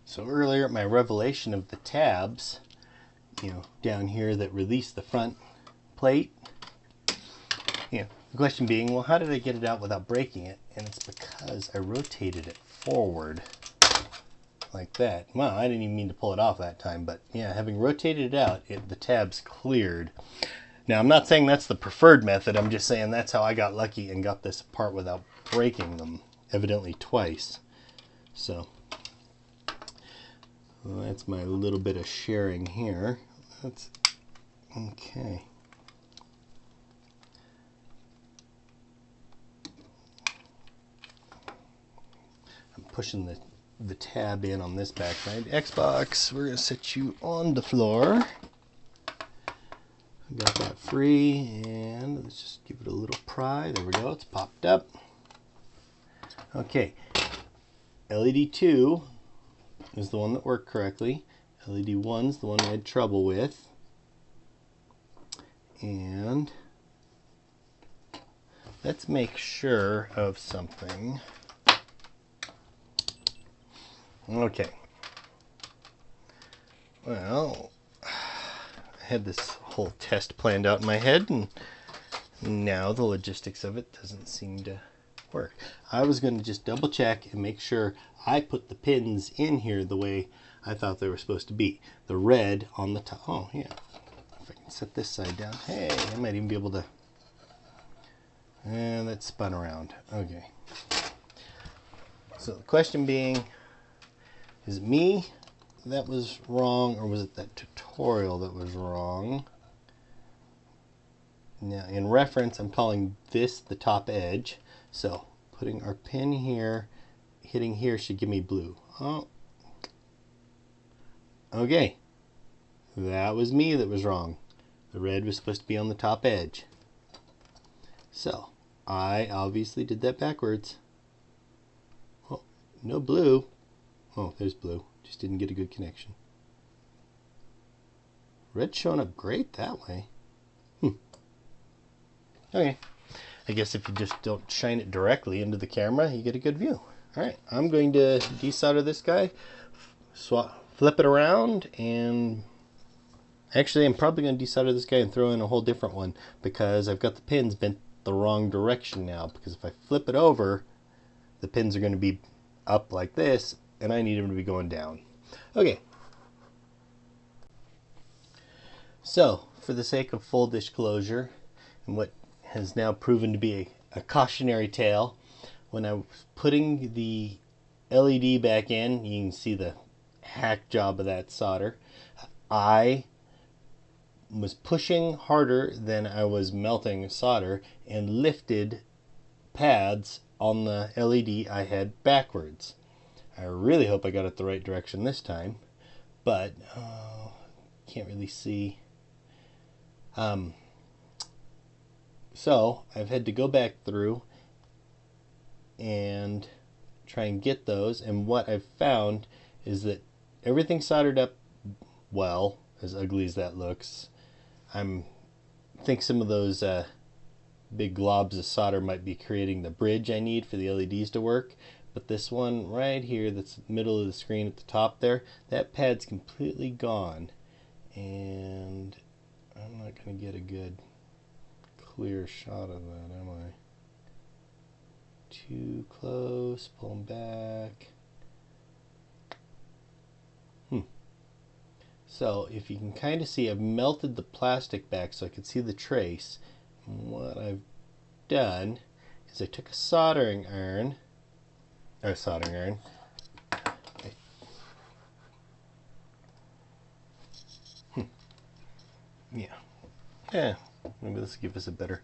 So earlier, my revelation of the tabs, down here that release the front plate, the question being, well, how did I get it out without breaking it? And it's because I rotated it forward like that. Wow, I didn't even mean to pull it off that time, but yeah, having rotated it out, the tabs cleared. Now, I'm not saying that's the preferred method. I'm just saying that's how I got lucky and got this apart without breaking them, evidently twice. So well, that's my little bit of sharing here. That's okay. I'm pushing the tab in on this back side. Xbox, we're going to set you on the floor. Got that free, and let's just give it a little pry. There we go, it's popped up. Okay, LED 2 is the one that worked correctly. LED 1 is the one I had trouble with. And let's make sure of something. Okay. Well, I had this whole test planned out in my head, and now the logistics of it doesn't seem to work. I was going to just double check and make sure I put the pins in here the way I thought they were supposed to be. The red on the top. Oh, yeah. If I can set this side down. Hey, I might even be able to. And that spun around. Okay. So the question being, is it me that was wrong, or was it that tutorial that was wrong? Now, in reference, I'm calling this the top edge. So putting our pin here, hitting here should give me blue. Oh, okay. That was me that was wrong. The red was supposed to be on the top edge. So I obviously did that backwards. Oh, no blue. Oh, there's blue. Just didn't get a good connection. Red's showing up great that way. Okay. I guess if you just don't shine it directly into the camera, you get a good view. Alright, I'm going to desolder this guy, flip it around, and actually I'm probably going to desolder this guy and throw in a whole different one, because I've got the pins bent the wrong direction now, because if I flip it over, the pins are going to be up like this, and I need them to be going down. Okay. So, for the sake of full disclosure, and what has now proven to be a cautionary tale, when I was putting the LED back in, you can see the hack job of that solder. I was pushing harder than I was melting solder and lifted pads on the LED I had backwards. I really hope I got it the right direction this time, but can't really see. So I've had to go back through and try and get those, and what I've found is that everything soldered up well, as ugly as that looks. I think some of those big globs of solder might be creating the bridge I need for the LEDs to work, but this one right here that's middle of the screen at the top there, that pad's completely gone, and I'm not going to get a good clear shot of that, am I? Too close, pull them back. So if you can kind of see, I've melted the plastic back so I can see the trace. And what I've done is I took a soldering iron. Yeah, maybe this will give us a better.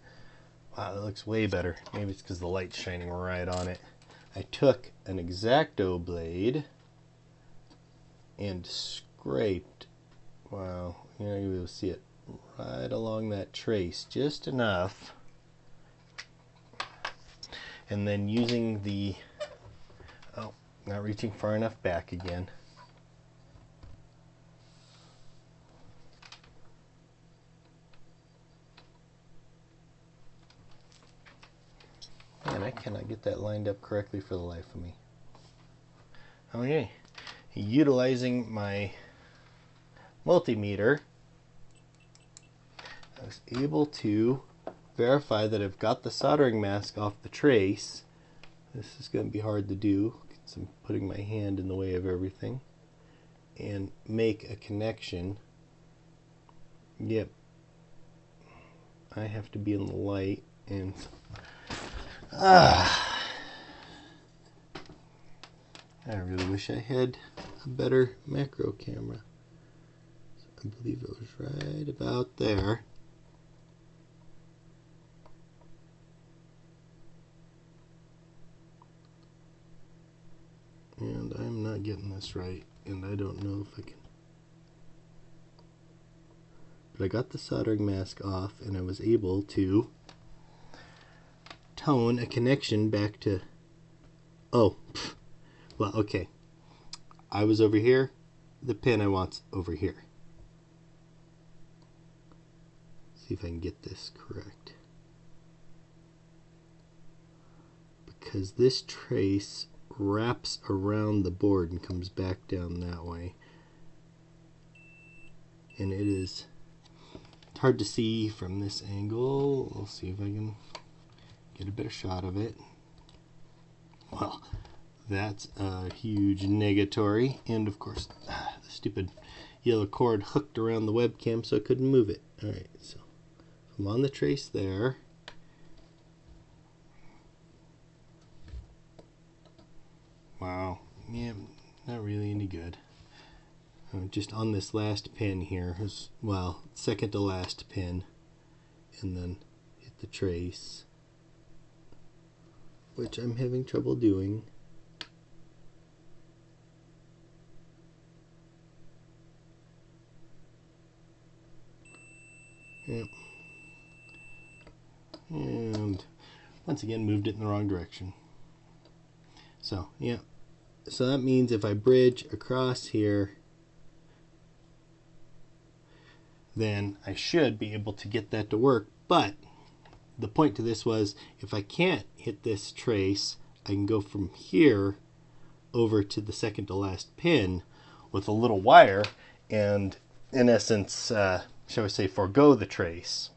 Wow, that looks way better. Maybe it's because the light's shining right on it. I took an X-Acto blade and scraped. Wow, you'll be able to see it right along that trace, just enough. And then using the, oh, not reaching far enough back again. Man, I cannot get that lined up correctly for the life of me. Okay, utilizing my multimeter, I was able to verify that I've got the soldering mask off the trace. This is going to be hard to do because I'm putting my hand in the way of everything, and make a connection. Yep, I have to be in the light, and I really wish I had a better macro camera. I believe it was right about there. And I'm not getting this right, and I don't know if I can. But I got the soldering mask off, and I was able to tone a connection back to, oh, well, okay. I was over here, the pin I want's over here. See if I can get this correct. Because this trace wraps around the board and comes back down that way. And it's hard to see from this angle. We'll see if I can get a better shot of it. Well, that's a huge negatory, and of course the stupid yellow cord hooked around the webcam so I couldn't move it. Alright, so I'm on the trace there. Wow, yeah, not really any good. Just on this last pin here, well, second to last pin, and then hit the trace, which I'm having trouble doing. Yep. And once again moved it in the wrong direction. So, yeah. So that means if I bridge across here, then I should be able to get that to work. But the point to this was, if I can't hit this trace, I can go from here over to the second to last pin with a little wire and, in essence, shall we say, forego the trace.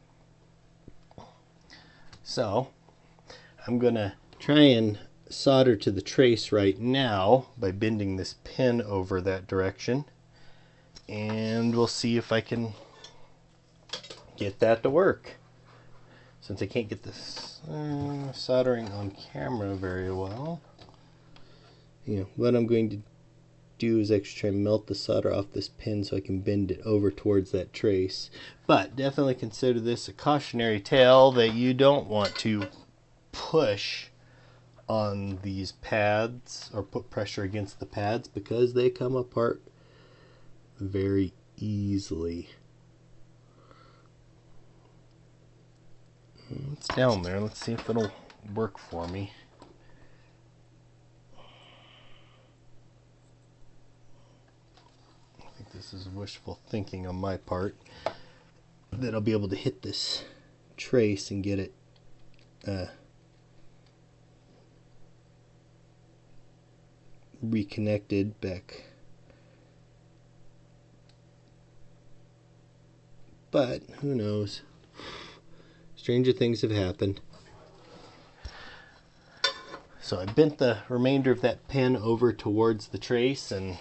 So I'm gonna try and solder to the trace right now by bending this pin over that direction, and we'll see if I can get that to work. Since I can't get this soldering on camera very well, what I'm going to do is actually try and melt the solder off this pin so I can bend it over towards that trace. But definitely consider this a cautionary tale that you don't want to push on these pads or put pressure against the pads, because they come apart very easily. It's down there. Let's see if it'll work for me. I think this is wishful thinking on my part, that I'll be able to hit this trace and get it reconnected back. But who knows? Stranger things have happened. So I bent the remainder of that pin over towards the trace, and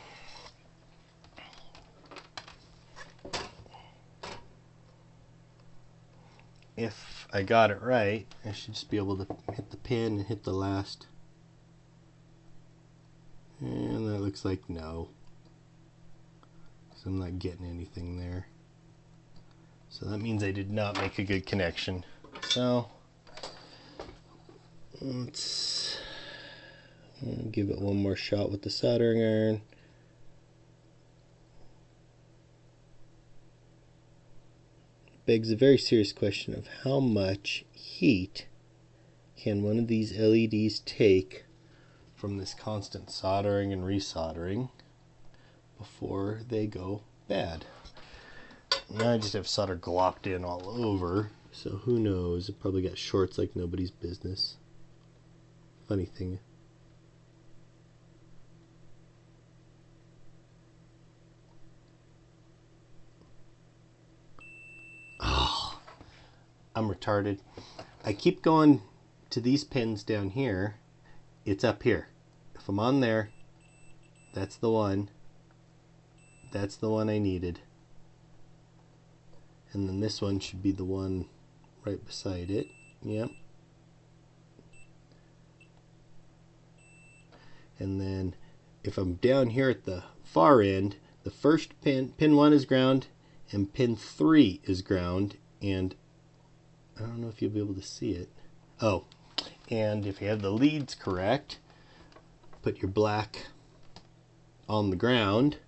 if I got it right, I should just be able to hit the pin and hit the last. And that looks like no. So I'm not getting anything there. So that means I did not make a good connection. So let's give it one more shot with the soldering iron. Begs a very serious question of how much heat can one of these LEDs take from this constant soldering and resoldering before they go bad. Now I just have solder glopped in all over, so who knows, it probably got shorts like nobody's business. Funny thing. I'm retarded. I keep going to these pins down here. It's up here. If I'm on there, that's the one. That's the one I needed. And then this one should be the one right beside it. Yep. And then if I'm down here at the far end, the first pin, pin 1 is ground, and pin 3 is ground. And I don't know if you'll be able to see it. Oh, and if you have the leads correct, put your black on the ground,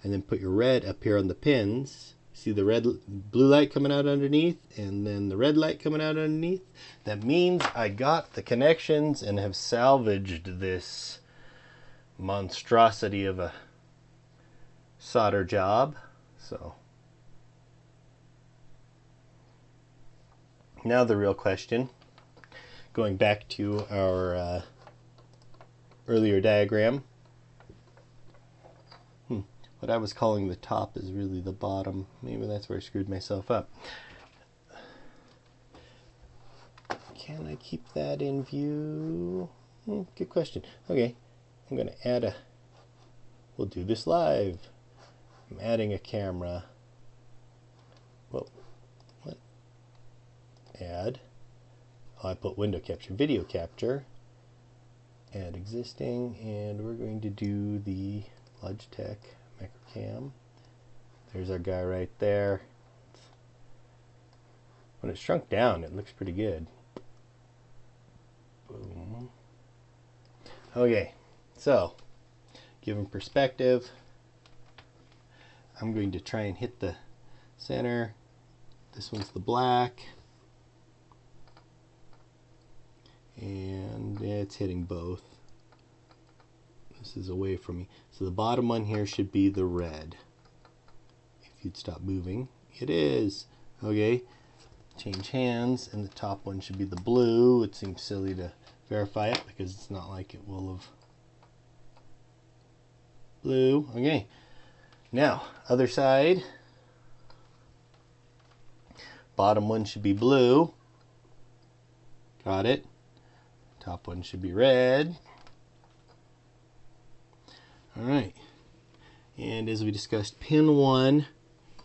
and then put your red up here on the pins. See the blue light coming out underneath, and then the red light coming out underneath? That means I got the connections and have salvaged this monstrosity of a solder job. So now the real question, going back to our earlier diagram, what I was calling the top is really the bottom. Maybe that's where I screwed myself up. Can I keep that in view? Good question. Okay, I'm going to add we'll do this live. I'm adding a camera. Whoa, what? Add. Oh, I put window capture, video capture. Add existing, and we're going to do the Logitech Microcam. There's our guy right there. When it's shrunk down, it looks pretty good. Boom. Okay, so give him perspective. I'm going to try and hit the center. This one's the black. And it's hitting both. This is away from me. So the bottom one here should be the red. If you'd stop moving. It is. Okay. Change hands, and the top one should be the blue. It seems silly to verify it because it's not like it will have. Blue. Okay. Now, other side. Bottom one should be blue. Got it. Top one should be red. Alright, and as we discussed, pin 1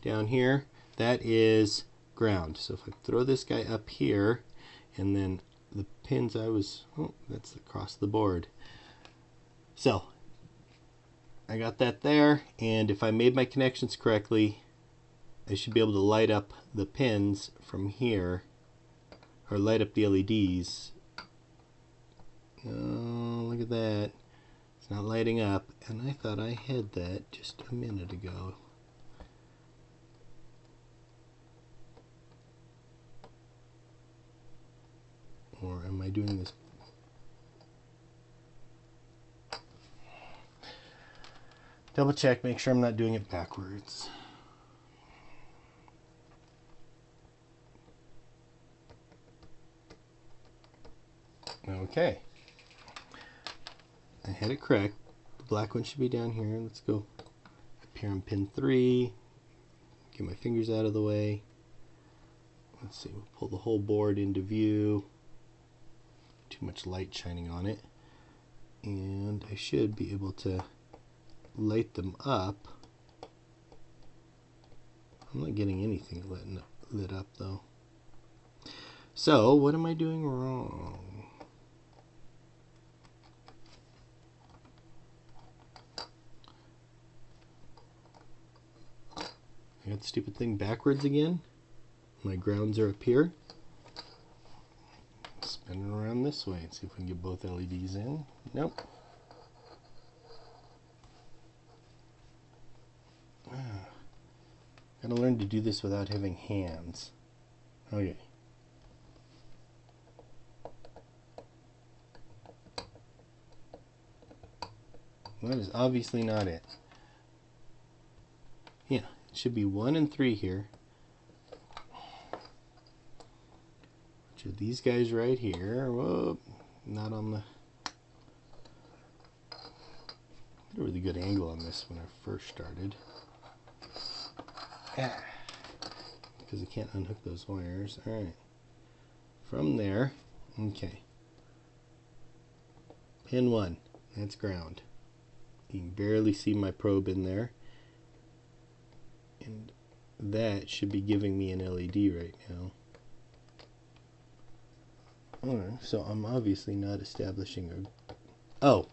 down here, that is ground. So if I throw this guy up here, and then the pins that's across the board. So I got that there, and if I made my connections correctly, I should be able to light up the pins from here, or light up the LEDs. Oh, look at that. It's not lighting up, and I thought I had that just a minute ago. Or am I doing this? Double check, make sure I'm not doing it backwards. Okay. I had it correct. The black one should be down here. Let's go up here on pin 3. Get my fingers out of the way. Let's see, we'll pull the whole board into view. Too much light shining on it. And I should be able to light them up. I'm not getting anything lit up though. So, what am I doing wrong? I got the stupid thing backwards again. My grounds are up here. Spin it around this way and see if we can get both LEDs in. Nope. Gotta learn to do this without having hands. Okay. Well, that is obviously not it. Yeah, it should be 1 and 3 here. Which are these guys right here. Whoa, not on the... I had a really good angle on this when I first started. Got because I can't unhook those wires. All right. From there, okay. Pin 1, that's ground. You can barely see my probe in there. And that should be giving me an LED right now. Alright, so I'm obviously not establishing a... Oh!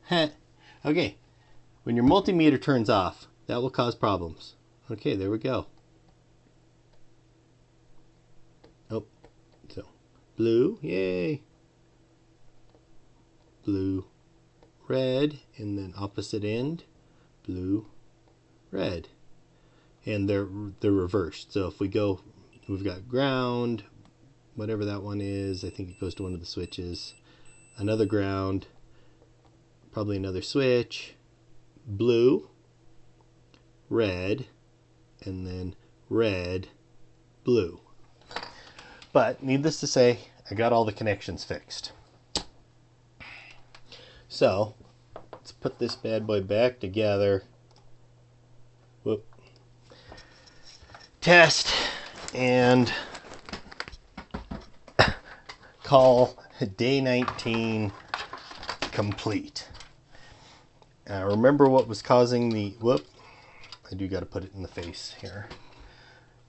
Heh. Okay. When your multimeter turns off, that will cause problems. Okay, there we go. Oh, so blue, yay! Blue, red, and then opposite end, blue, red. And they're reversed. So if we go, we've got ground, whatever that one is, I think it goes to one of the switches, another ground, probably another switch, blue, red, and then red, blue. But needless to say, I got all the connections fixed. So let's put this bad boy back together. Whoop. Test and call day 19 complete. Remember what was causing the whoop. I do got to put it in the face here.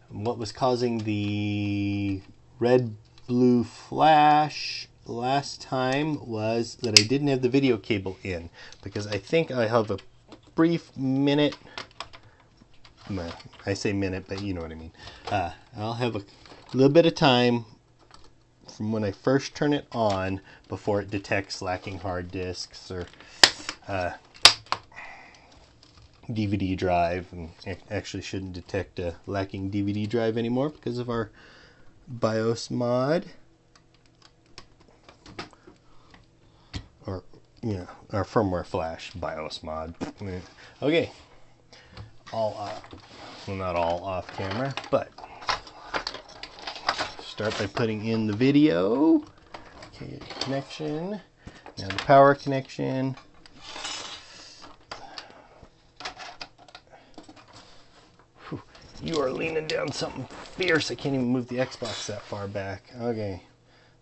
What was causing the red blue flash last time was that I didn't have the video cable in, because I think I have a brief minute, well, I say minute, but you know what I mean. I'll have a little bit of time from when I first turn it on before it detects lacking hard disks or DVD drive, and it actually shouldn't detect a lacking DVD drive anymore because of our BIOS mod, or our firmware flash BIOS mod. Okay, all well, not all off camera, but start by putting in the video. Okay, connection. Now the power connection. Whew, you are leaning down something fierce. I can't even move the Xbox that far back. Okay,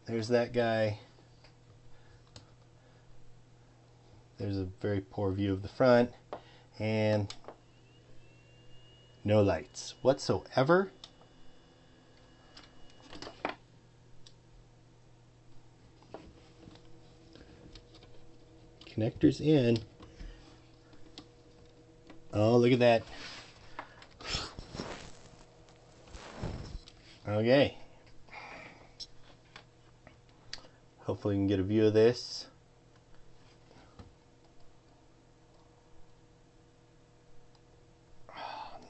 there's that guy. There's a very poor view of the front, and no lights whatsoever. Connectors in. Oh, look at that. Okay. Hopefully you can get a view of this.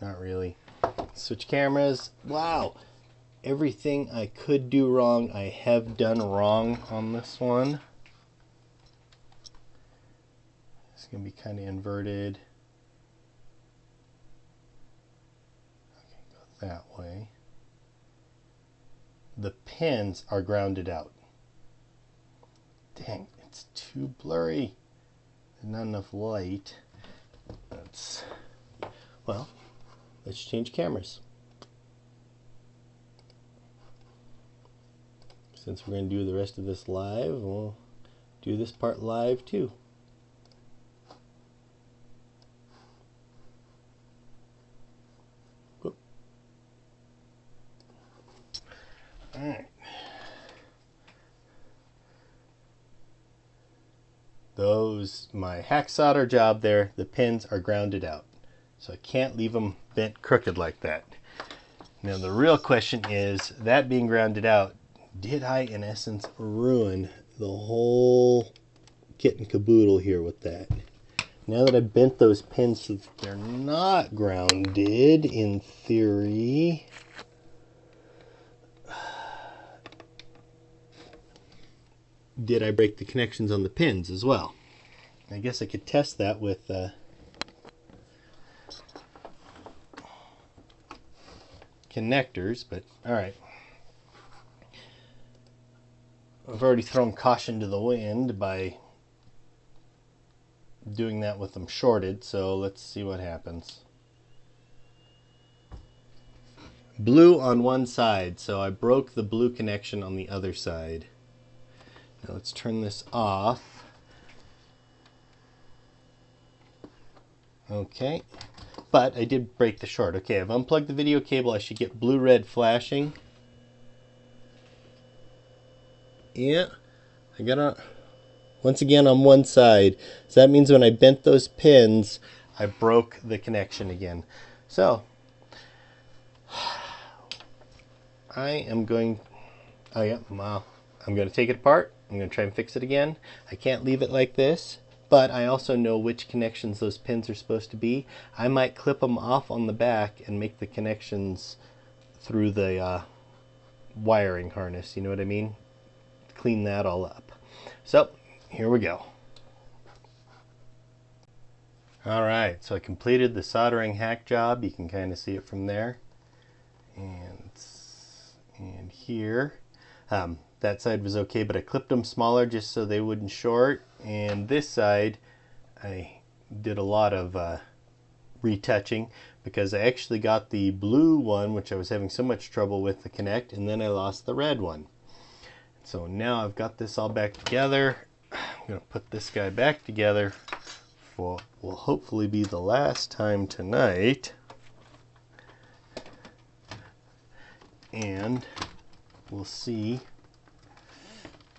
Not really. Switch cameras. Wow. Everything I could do wrong, I have done wrong on this one. It's going to be kind of inverted. Okay, go that way. The pins are grounded out. Dang, it's too blurry. There's not enough light. Well, let's change cameras. Since we're going to do the rest of this live, we'll do this part live too. Whoop. All right. My hack solder job there, the pins are grounded out. So I can't leave them bent crooked like that. Now the real question is, that being grounded out, did I in essence ruin the whole kit and caboodle here with that? Now that I bent those pins so that they're not grounded, in theory, did I break the connections on the pins as well? I guess I could test that with connectors, but alright. I've already thrown caution to the wind by doing that with them shorted, so let's see what happens. blue on one side, so I broke the blue connection on the other side. Now let's turn this off. Okay, but I did break the short. Okay, I've unplugged the video cable. I should get blue-red flashing. Yeah, I got it once again on one side. So that means when I bent those pins, I broke the connection again. So I am going, oh yeah, wow. I'm going to take it apart. I'm going to try and fix it again. I can't leave it like this, but I also know which connections those pins are supposed to be. I might clip them off on the back and make the connections through the wiring harness, you know what I mean? Clean that all up. So here we go. Alright, so I completed the soldering hack job. You can kind of see it from there. And here. That side was okay, but I clipped them smaller just so they wouldn't short. And this side, I did a lot of retouching because I actually got the blue one, which I was having so much trouble with to connect, and then I lost the red one. So now I've got this all back together. I'm going to put this guy back together for what will hopefully be the last time tonight. And we'll see.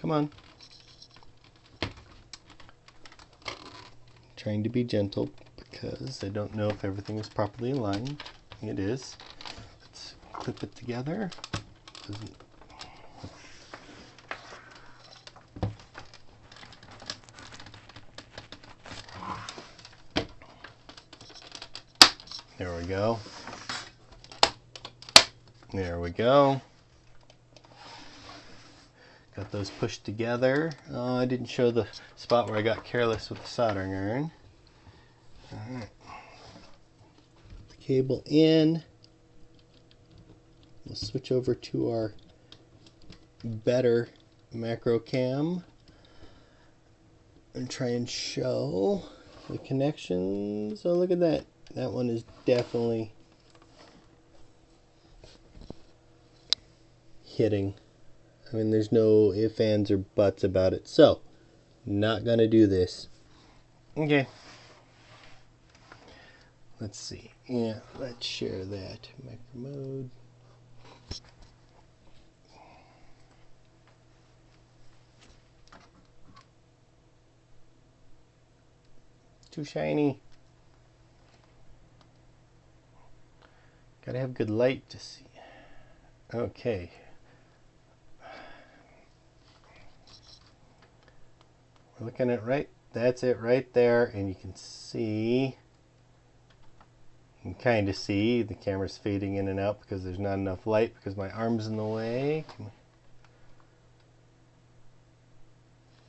Come on. Trying to be gentle because I don't know if everything is properly aligned. It is. Let's clip it together. There we go. There we go. Got those pushed together. I didn't show the spot where I got careless with the soldering iron. Alright. The cable in. We'll switch over to our better macro cam and try and show the connections. Oh, look at that. That one is definitely hitting. I mean, there's no ifs, ands, or buts about it. So, not going to do this. Okay. Let's see. Yeah, let's share that. Micro mode. Too shiny. Gotta have good light to see. Okay. We're looking at right. That's it right there, and you can see. You can kind of see the camera's fading in and out because there's not enough light because my arm's in the way.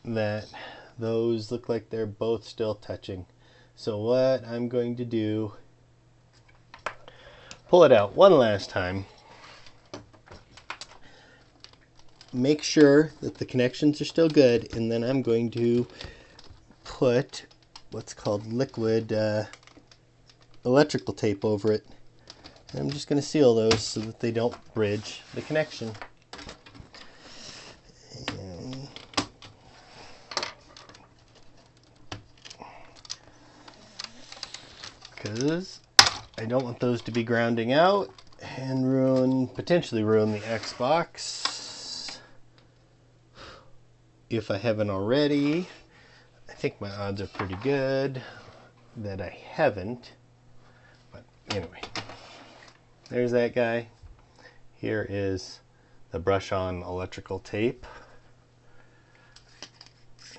That those look like they're both still touching. So what I'm going to do, pull it out one last time. Make sure that the connections are still good, and then I'm going to put what's called liquid electrical tape over it. And I'm just going to seal those so that they don't bridge the connection. Because I don't want those to be grounding out and potentially ruin the Xbox. If I haven't already, I think my odds are pretty good that I haven't. But anyway, there's that guy. Here is the brush-on electrical tape.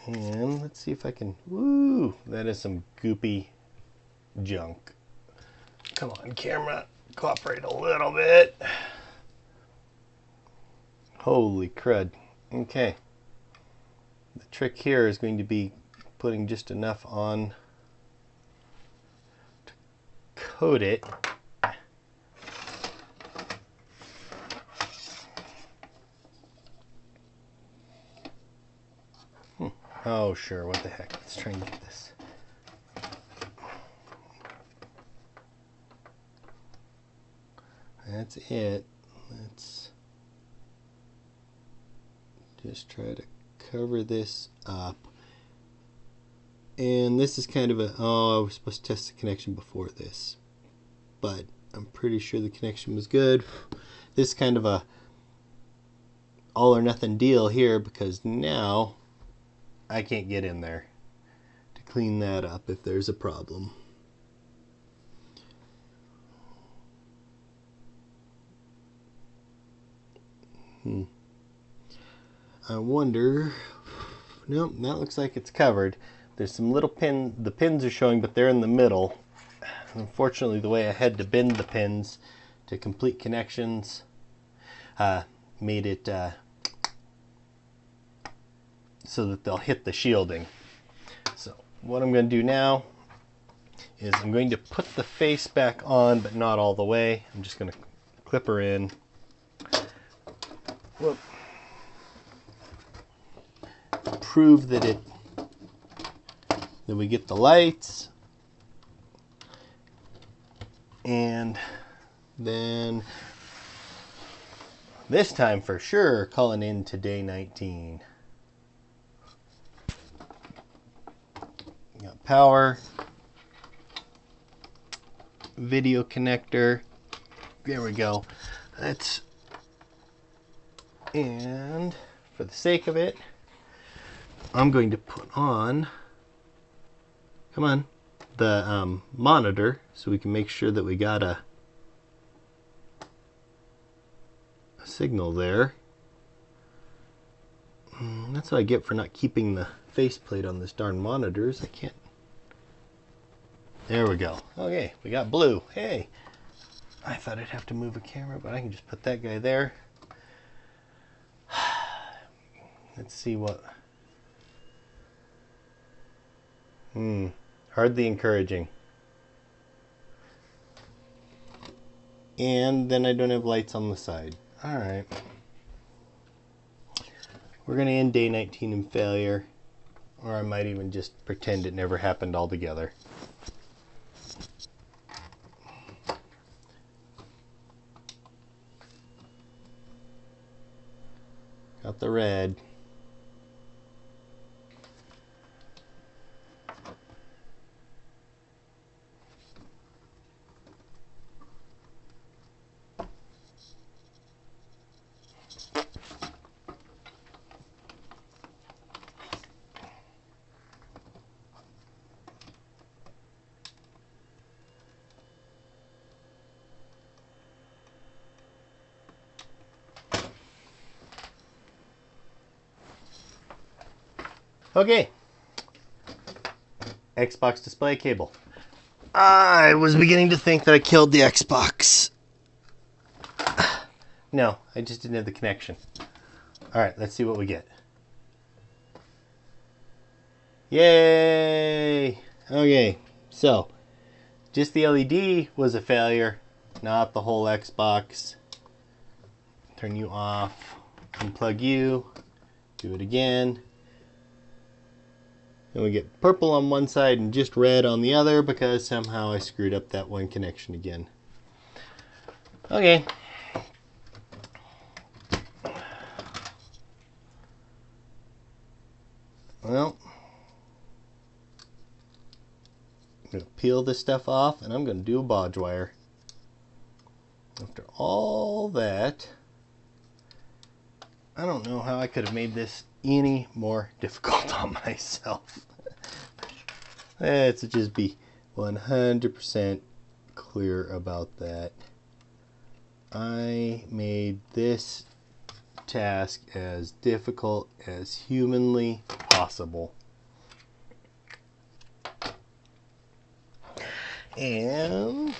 And let's see if I can, woo, that is some goopy junk. Come on, camera, cooperate a little bit. Holy crud. Okay. The trick here is going to be putting just enough on to coat it. Oh, sure, what the heck. Let's try and get this. That's it. Let's just try to cover this up. And this is kind of a, oh, I was supposed to test the connection before this, but I'm pretty sure the connection was good. This is kind of a all or nothing deal here, because now I can't get in there to clean that up if there's a problem. I wonder, nope, that looks like it's covered. There's some little pin, the pins are showing, but they're in the middle. Unfortunately, the way I had to bend the pins to complete connections made it so that they'll hit the shielding. So what I'm going to do now is I'm going to put the face back on, but not all the way. I'm just going to clip her in. Whoop. Prove that we get the lights, and then this time for sure calling in to day 19. Got power, video connector, there we go. And for the sake of it, I'm going to put on, come on, the monitor, so we can make sure that we got a signal there. That's what I get for not keeping the faceplate on this darn monitors. I can't. There we go. Okay, we got blue. Hey, I thought I'd have to move a camera, but I can just put that guy there. Let's see what. Hardly encouraging. And then I don't have lights on the side. Alright. We're going to end day 19 in failure. Or I might even just pretend it never happened altogether. Got the red. Okay, Xbox display cable. I was beginning to think that I killed the Xbox. No, I just didn't have the connection. Alright, let's see what we get. Yay! Okay, so just the LED was a failure, not the whole Xbox. Turn you off, unplug you, do it again. And we get purple on one side and just red on the other because somehow I screwed up that one connection again. Okay. Well, I'm going to peel this stuff off and I'm going to do a bodge wire. After all that, I don't know how I could have made this any more difficult on myself. Let's just be 100% clear about that. I made this task as difficult as humanly possible. And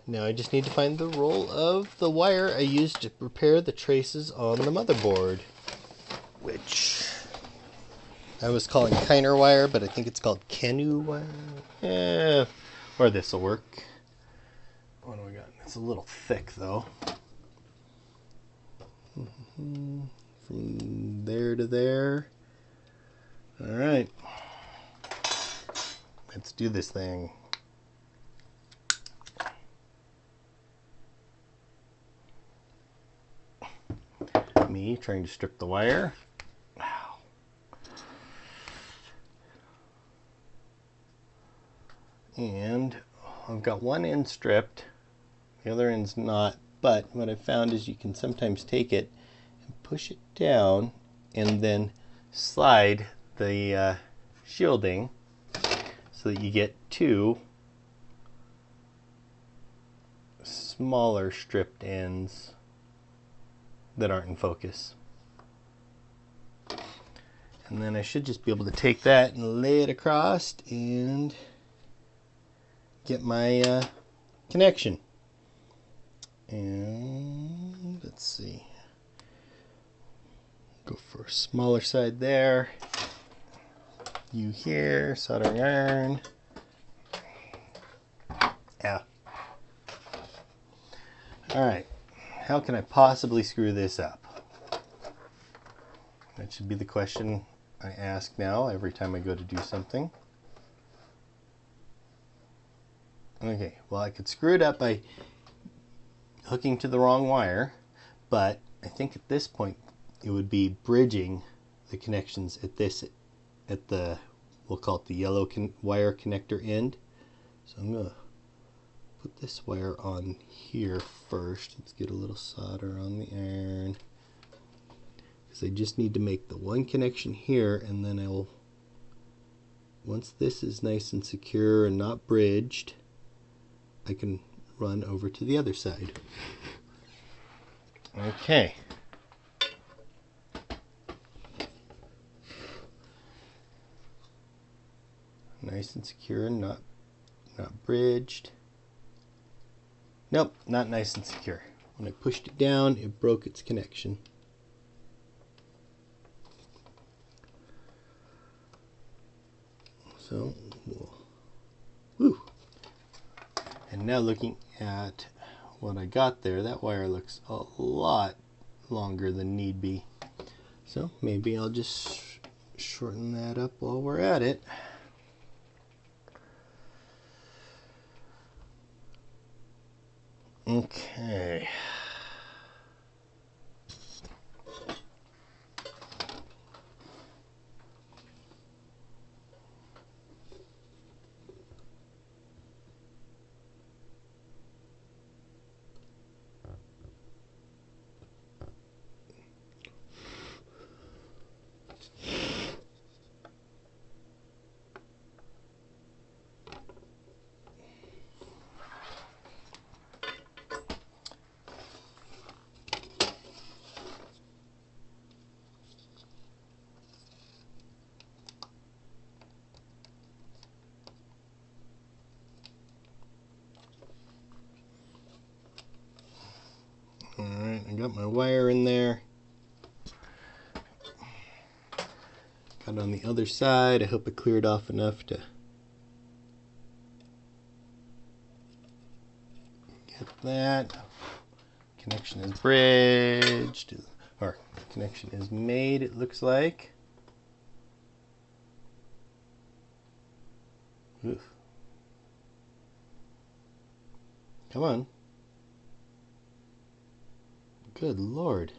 now I just need to find the roll of the wire I used to prepare the traces on the motherboard, which I was calling Kiner wire, but I think it's called Kenu wire. Yeah, or this will work. What do we got? It's a little thick though. From there to there. All right. Let's do this thing. Me trying to strip the wire. Wow. And I've got one end stripped, the other end's not, but what I found is you can sometimes take it and push it down and then slide the shielding so that you get two smaller stripped ends that aren't in focus. And then I should just be able to take that and lay it across and get my connection. And let's see, go for a smaller side there, you here, soldering iron. Yeah. Alright, how can I possibly screw this up? That should be the question I ask now every time I go to do something. Okay, well, I could screw it up by hooking to the wrong wire, but I think at this point it would be bridging the connections at the, we'll call it the yellow wire connector end. So I'm gonna put this wire on here first. Let's get a little solder on the iron, because I just need to make the one connection here, and then I will, once this is nice and secure and not bridged, I can run over to the other side. Okay. Nice and secure and not bridged. Nope, not nice and secure. When I pushed it down, it broke its connection. So, woo. And now looking at what I got there, that wire looks a lot longer than need be. So maybe I'll just shorten that up while we're at it. Okay. Alright, I got my wire in there. Got it on the other side. I hope it cleared off enough to get that. Connection is bridged, or connection is made, it looks like. Oof. Come on. Good Lord.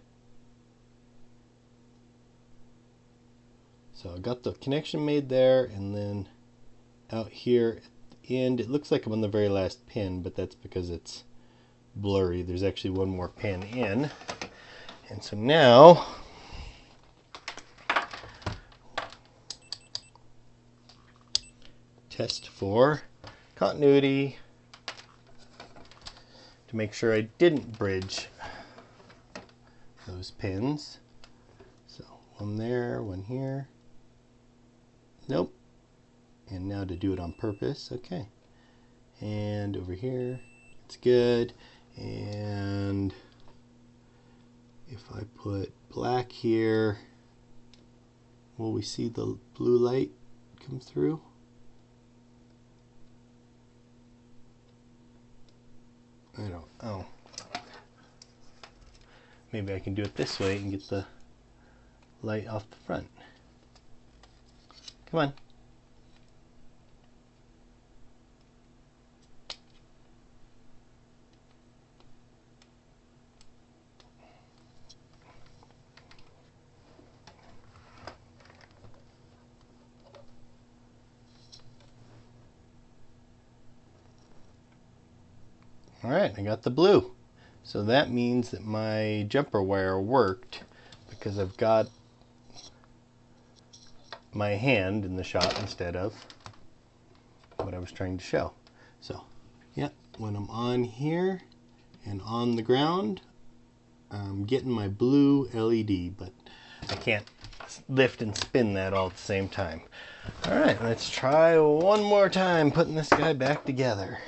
So I got the connection made there, and then out here at the end, it looks like I'm on the very last pin, but that's because it's blurry. There's actually one more pin in. And so now, test for continuity to make sure I didn't bridge those pins. So one there, one here. Nope. And now to do it on purpose, okay. And over here, it's good. And if I put black here, will we see the blue light come through? I don't know. Maybe I can do it this way and get the light off the front. Come on. Alright, I got the blue. So that means that my jumper wire worked because I've got my hand in the shot instead of what I was trying to show. So, yeah, when I'm on here and on the ground, I'm getting my blue LED, but I can't lift and spin that all at the same time. Alright, let's try one more time putting this guy back together.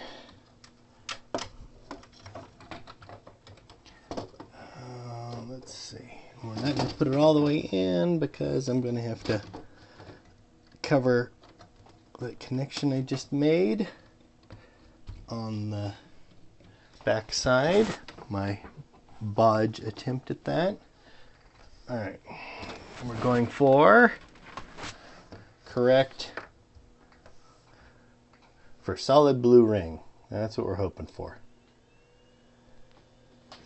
Let's see. We're not going to put it all the way in because I'm going to have to cover the connection I just made on the back side. My bodge attempt at that. Alright, we're going for correct for solid blue ring. That's what we're hoping for.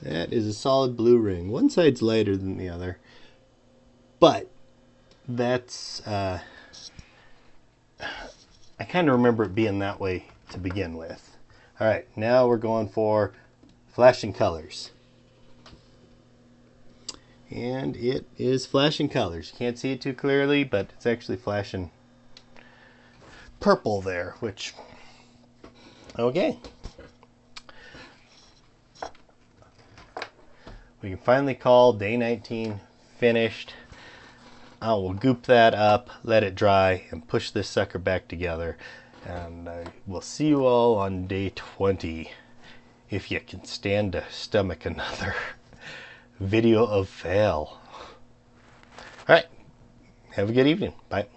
That is a solid blue ring. One side's lighter than the other, but that's I kind of remember it being that way to begin with. Alright, now we're going for flashing colors. And it is flashing colors. You can't see it too clearly, but it's actually flashing purple there, which, okay. We can finally call day 19 finished. I will goop that up, let it dry, and push this sucker back together. And I will see you all on day 20, if you can stand to stomach another video of fail. Alright, have a good evening. Bye.